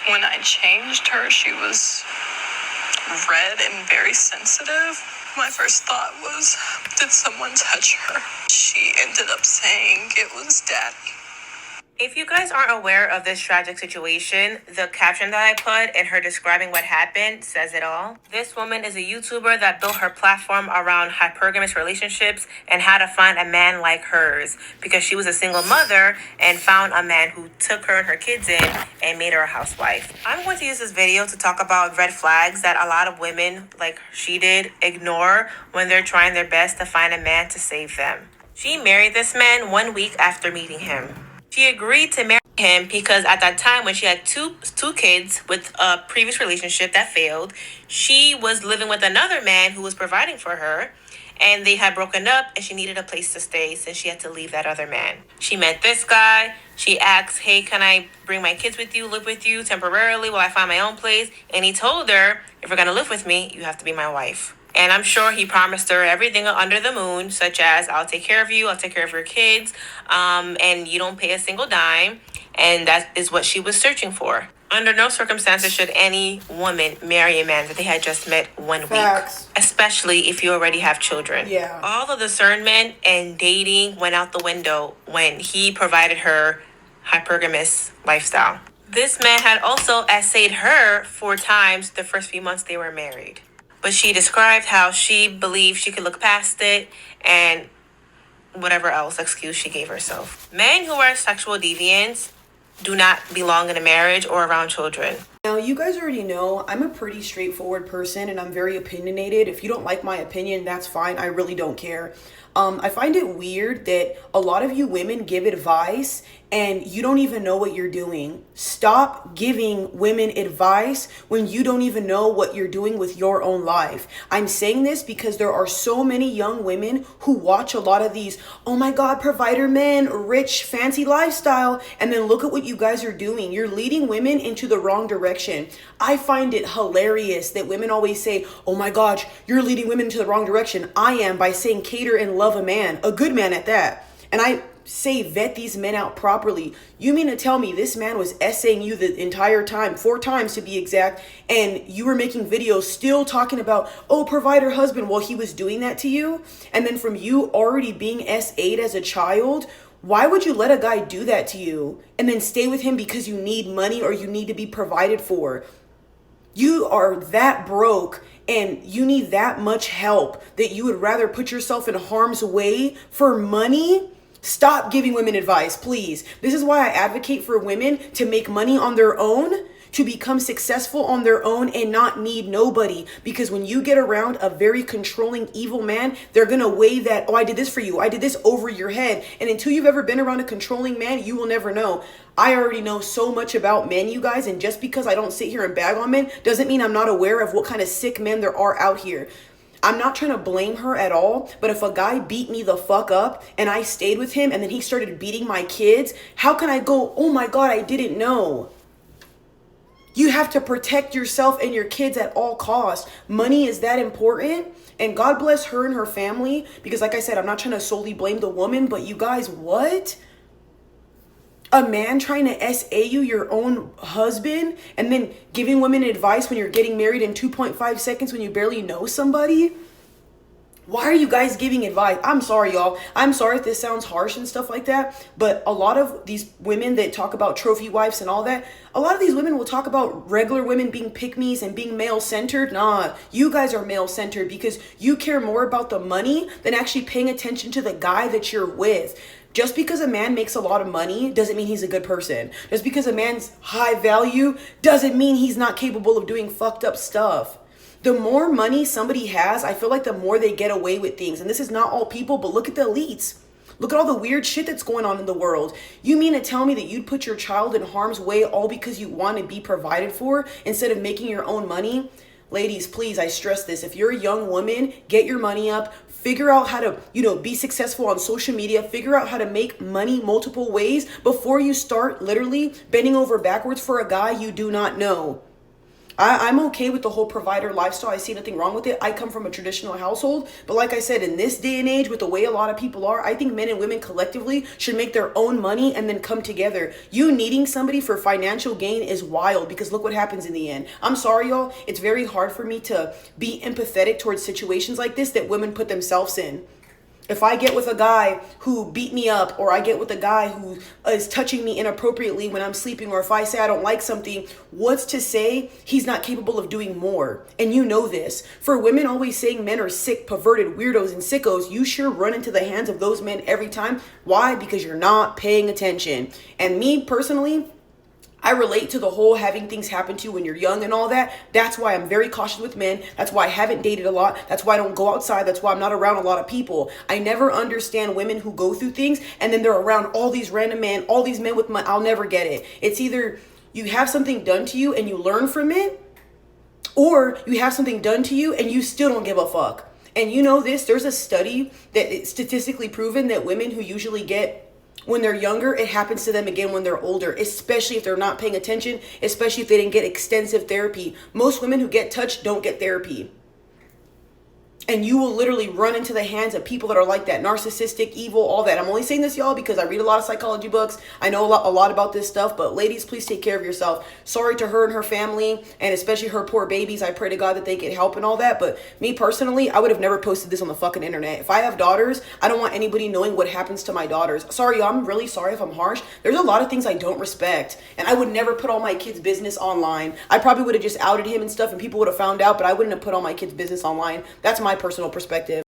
When I changed her, she was red and very sensitive. My first thought was, did someone touch her? She ended up saying it was Daddy. If you guys aren't aware of this tragic situation, the caption that I put and her describing what happened says it all. This woman is a YouTuber that built her platform around hypergamous relationships and how to find a man like hers because she was a single mother and found a man who took her and her kids in and made her a housewife. I'm going to use this video to talk about red flags that a lot of women, like she did, ignore when they're trying their best to find a man to save them. She married this man 1 week after meeting him. She agreed to marry him because at that time when she had two kids with a previous relationship that failed, she was living with another man who was providing for her, and they had broken up and she needed a place to stay since she had to leave that other man. She met this guy. She asked, hey, can I bring my kids with you, live with you temporarily while I find my own place? And he told her, if you're going to live with me, you have to be my wife. And I'm sure he promised her everything under the moon, such as I'll take care of you, I'll take care of your kids, and you don't pay a single dime. And that is what she was searching for. Under no circumstances should any woman marry a man that they had just met 1 Facts. week, especially if you already have children. Yeah. All the discernment and dating went out the window when he provided her hypergamous lifestyle. This man had also essayed her 4 times the first few months they were married. But she described how she believed she could look past it and whatever else excuse she gave herself. Men who are sexual deviants do not belong in a marriage or around children. Now, you guys already know I'm a pretty straightforward person and I'm very opinionated. If you don't like my opinion, that's fine. I really don't care. I find it weird that a lot of you women give advice and you don't even know what you're doing. Stop giving women advice when you don't even know what you're doing with your own life. I'm saying this because there are so many young women who watch a lot of these, oh my God, provider men, rich, fancy lifestyle. And then look at what you guys are doing. You're leading women into the wrong direction. I find it hilarious that women always say, oh my gosh, you're leading women into the wrong direction. I am, by saying cater and love a man, a good man at that. And I say vet these men out properly. You mean to tell me this man was essaying you the entire time, 4 times to be exact, and you were making videos still talking about, oh, provider husband, while he was doing that to you? And then from you already being SA'd as a child, why would you let a guy do that to you and then stay with him because you need money or you need to be provided for? You are that broke and you need that much help that you would rather put yourself in harm's way for money? Stop giving women advice, please. This is why I advocate for women to make money on their own, to become successful on their own and not need nobody. Because when you get around a very controlling, evil man, they're going to weigh that, oh, I did this for you, I did this over your head. And until you've ever been around a controlling man, you will never know. I already know so much about men, you guys, and just because I don't sit here and bag on men doesn't mean I'm not aware of what kind of sick men there are out here. I'm not trying to blame her at all, but if a guy beat me the fuck up and I stayed with him and then he started beating my kids, how can I go, oh my God, I didn't know? You have to protect yourself and your kids at all costs. Money is that important. And God bless her and her family, because like I said, I'm not trying to solely blame the woman, but you guys, what? A man trying to SA you, your own husband, and then giving women advice when you're getting married in 2.5 seconds when you barely know somebody? Why are you guys giving advice? I'm sorry, y'all. I'm sorry if this sounds harsh and stuff like that, but a lot of these women that talk about trophy wives and all that, a lot of these women will talk about regular women being pick-me's and being male-centered. Nah, you guys are male-centered because you care more about the money than actually paying attention to the guy that you're with. Just because a man makes a lot of money doesn't mean he's a good person. Just because a man's high value doesn't mean he's not capable of doing fucked up stuff. The more money somebody has, I feel like the more they get away with things. And this is not all people, but look at the elites. Look at all the weird shit that's going on in the world. You mean to tell me that you'd put your child in harm's way all because you want to be provided for instead of making your own money? Ladies, please, I stress this. If you're a young woman, get your money up. Figure out how to, be successful on social media. Figure out how to make money multiple ways before you start literally bending over backwards for a guy you do not know. I'm okay with the whole provider lifestyle. I see nothing wrong with it. I come from a traditional household. But like I said, in this day and age, with the way a lot of people are, I think men and women collectively should make their own money and then come together. You needing somebody for financial gain is wild, because look what happens in the end. I'm sorry, y'all. It's very hard for me to be empathetic towards situations like this that women put themselves in. If I get with a guy who beat me up, or I get with a guy who is touching me inappropriately when I'm sleeping, or if I say I don't like something, what's to say he's not capable of doing more? And you know this. For women always saying men are sick, perverted, weirdos, and sickos, you sure run into the hands of those men every time. Why? Because you're not paying attention. And me personally, I relate to the whole having things happen to you when you're young and all that. That's why I'm very cautious with men. That's why I haven't dated a lot. That's why I don't go outside. That's why I'm not around a lot of people. I never understand women who go through things and then they're around all these random men, all these men with money. I'll never get it. It's either you have something done to you and you learn from it, or you have something done to you and you still don't give a fuck. And you know this, there's a study that it's statistically proven that women who usually get when they're younger, it happens to them again when they're older, especially if they're not paying attention, especially if they didn't get extensive therapy. Most women who get touched don't get therapy. And you will literally run into the hands of people that are like that, narcissistic, evil, all that. I'm only saying this, y'all, because I read a lot of psychology books. I know a lot about this stuff, but ladies, please take care of yourself. Sorry to her and her family, and especially her poor babies. I pray to God that they get help and all that. But me personally, I would have never posted this on the fucking internet. If I have daughters, I don't want anybody knowing what happens to my daughters. Sorry, y'all, I'm really sorry if I'm harsh. There's a lot of things I don't respect, and I would never put all my kids' business online. I probably would have just outed him and stuff, and people would have found out, but I wouldn't have put all my kids' business online. That's my personal perspective.